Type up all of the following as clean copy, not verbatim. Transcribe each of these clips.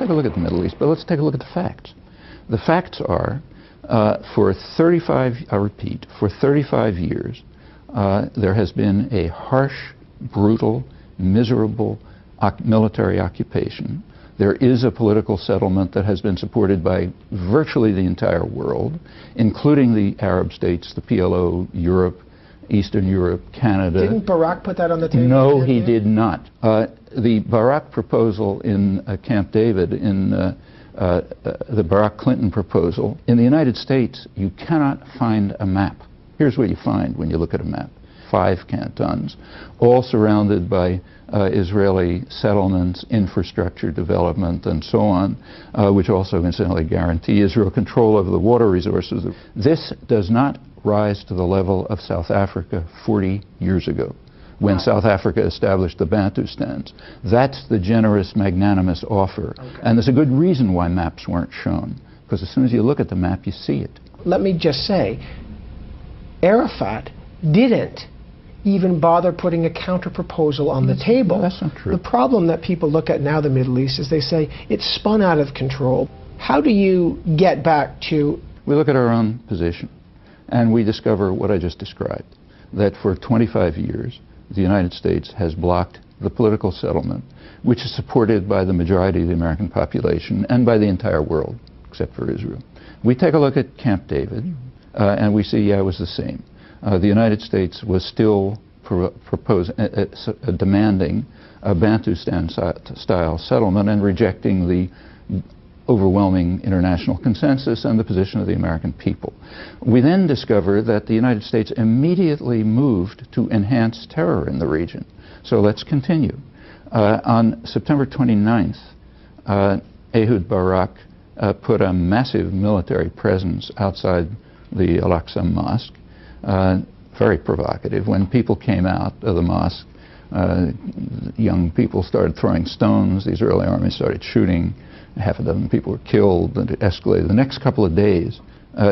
take a look at the Middle East, but let's take a look at the facts. The facts are, for 35, I repeat, for 35 years, there has been a harsh, brutal, miserable military occupation. There is a political settlement that has been supported by virtually the entire world, including the Arab states, the PLO, Europe, Eastern Europe, Canada. Didn't Barack put that on the table? No, he did not. The Barack proposal in Camp David, in the Barack Clinton proposal, in the United States, you cannot find a map. Here's what you find when you look at a map. 5 cantons, all surrounded by Israeli settlements, infrastructure development, and so on, which also incidentally guarantee Israel control over the water resources. This does not rise to the level of South Africa 40 years ago, when South Africa established the Bantustans. That's the generous, magnanimous offer. Okay. And there's a good reason why maps weren't shown, because as soon as you look at the map, you see it. Let me just say, Arafat didn't even bother putting a counter-proposal on the table. That's not true. The problem that people look at now, the Middle East, is they say it's spun out of control. How do you get back to... We look at our own position, and we discover what I just described, that for 25 years, the United States has blocked the political settlement, which is supported by the majority of the American population and by the entire world, except for Israel. We take a look at Camp David, and we see, yeah, it was the same. The United States was still demanding a Bantustan-style settlement and rejecting the overwhelming international consensus and the position of the American people. We then discover that the United States immediately moved to enhance terror in the region. So let's continue. On September 29th, Ehud Barak put a massive military presence outside the Al-Aqsa Mosque. Very provocative. When people came out of the mosque, young people started throwing stones. The Israeli army started shooting. Half a dozen people were killed, and it escalated. The next couple of days,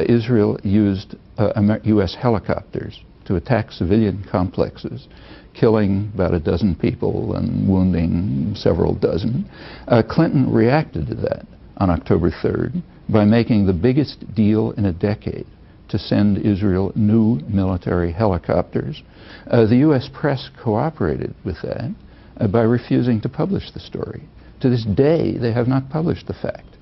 Israel used U.S. helicopters to attack civilian complexes, killing about a dozen people and wounding several dozen. Clinton reacted to that on October 3rd by making the biggest deal in a decade to send Israel new military helicopters. The U.S. press cooperated with that by refusing to publish the story. To this day, they have not published the fact.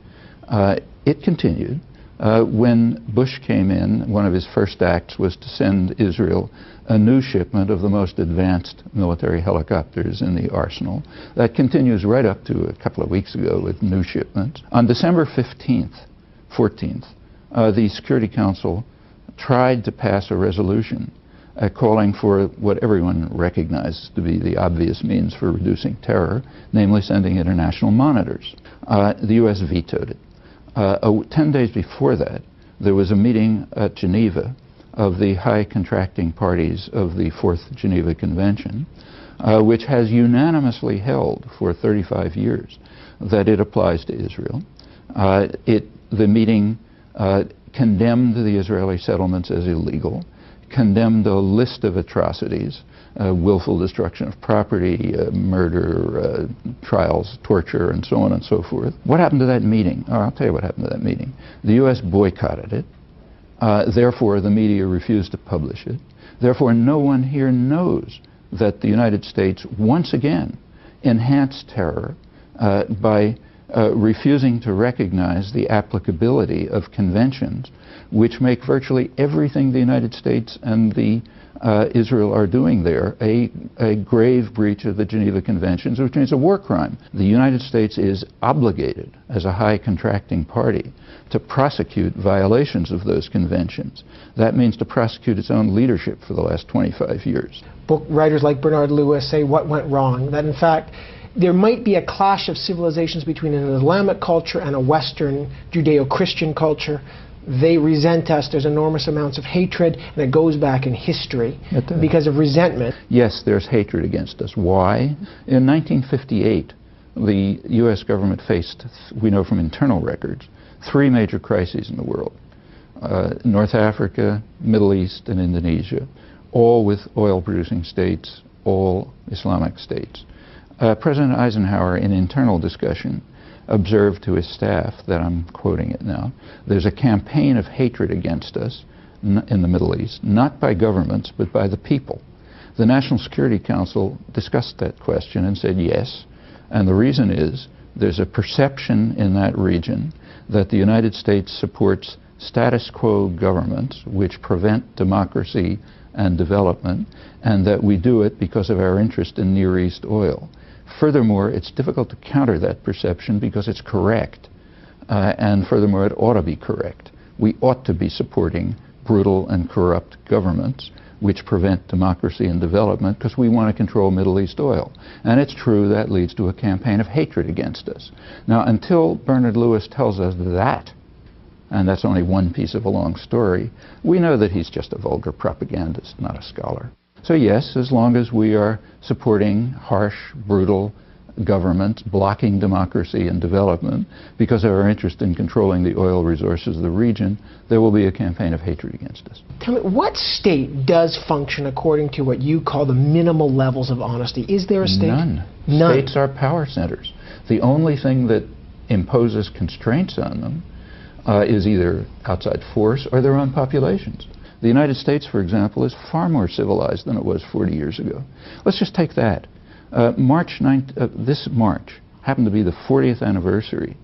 It continued. When Bush came in, one of his first acts was to send Israel a new shipment of the most advanced military helicopters in the arsenal. That continues right up to a couple of weeks ago with new shipments. On December 14th, the Security Council tried to pass a resolution calling for what everyone recognizes to be the obvious means for reducing terror, namely sending international monitors. The U.S. vetoed it. 10 days before that, there was a meeting at Geneva of the high contracting parties of the Fourth Geneva Convention, which has unanimously held for 35 years that it applies to Israel. The meeting condemned the Israeli settlements as illegal, condemned a list of atrocities, willful destruction of property, murder, trials, torture, and so on and so forth. What happened to that meeting? Oh, I'll tell you what happened to that meeting. The U.S. boycotted it. Therefore, the media refused to publish it. Therefore, no one here knows that the United States once again enhanced terror by refusing to recognize the applicability of conventions which make virtually everything the United States and Israel are doing there a grave breach of the Geneva Conventions, which means a war crime. The United States is obligated as a high contracting party to prosecute violations of those conventions. That means to prosecute its own leadership for the last 25 years. Book writers like Bernard Lewis say what went wrong, that in fact there might be a clash of civilizations between an Islamic culture and a Western Judeo-Christian culture. They resent us. There's enormous amounts of hatred, and it goes back in history because of resentment. Yes, there's hatred against us. Why? In 1958, the U.S. government faced, we know from internal records, 3 major crises in the world. North Africa, Middle East, and Indonesia, all with oil-producing states, all Islamic states. President Eisenhower, in internal discussion, observed to his staff, that I'm quoting it now, there's a campaign of hatred against us in the Middle East, not by governments, but by the people. The National Security Council discussed that question and said yes, and the reason is there's a perception in that region that the United States supports status quo governments which prevent democracy and development, and that we do it because of our interest in Near East oil. Furthermore, it's difficult to counter that perception because it's correct, and furthermore, it ought to be correct. We ought to be supporting brutal and corrupt governments which prevent democracy and development because we want to control Middle East oil. And it's true that leads to a campaign of hatred against us. Now, until Bernard Lewis tells us that, and that's only one piece of a long story, we know that he's just a vulgar propagandist, not a scholar. So yes, as long as we are supporting harsh, brutal governments, blocking democracy and development because of our interest in controlling the oil resources of the region, there will be a campaign of hatred against us. Tell me, what state does function according to what you call the minimal levels of honesty? Is there a state? None. None. States are power centers. The only thing that imposes constraints on them is either outside force or their own populations. The United States, for example, is far more civilized than it was 40 years ago. Let's just take that. This March happened to be the 40th anniversary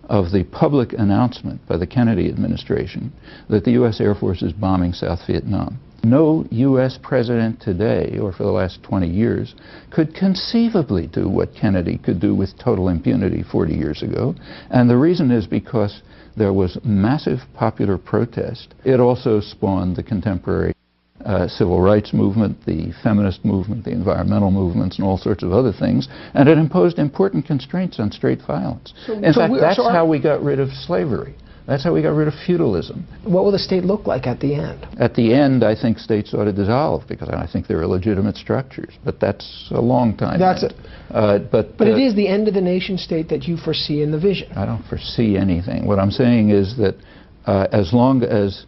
of the public announcement by the Kennedy administration that the U.S. Air Force is bombing South Vietnam. No U.S. president today, or for the last 20 years, could conceivably do what Kennedy could do with total impunity 40 years ago. And the reason is because there was massive popular protest. It also spawned the contemporary civil rights movement, the feminist movement, the environmental movements, and all sorts of other things, and it imposed important constraints on straight violence. In fact, that's how we got rid of slavery. That's how we got rid of feudalism. What will the state look like at the end? At the end, I think states ought to dissolve because I think they're illegitimate structures. But that's a long time. That's it. But it is the end of the nation state that you foresee in the vision. I don't foresee anything. What I'm saying is that as long as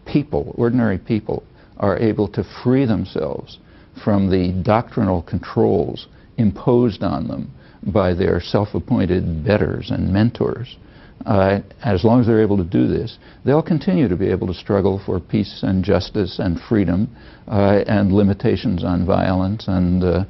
people, ordinary people, are able to free themselves from the doctrinal controls imposed on them by their self-appointed betters and mentors, as long as they're able to do this, they'll continue to be able to struggle for peace and justice and freedom and limitations on violence and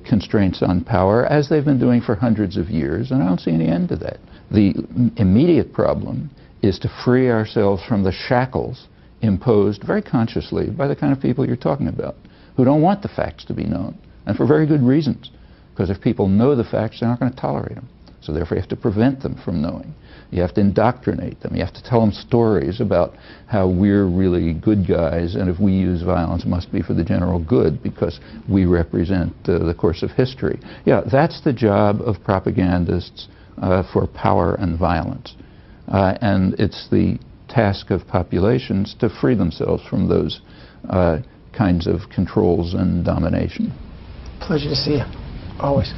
constraints on power, as they've been doing for hundreds of years, and I don't see any end to that. The immediate problem is to free ourselves from the shackles imposed very consciously by the kind of people you're talking about, who don't want the facts to be known, and for very good reasons, because if people know the facts, they're not going to tolerate them. So therefore you have to prevent them from knowing. You have to indoctrinate them. You have to tell them stories about how we're really good guys, and if we use violence, it must be for the general good because we represent the course of history. Yeah, that's the job of propagandists for power and violence. And it's the task of populations to free themselves from those kinds of controls and domination. Pleasure to see you. Always.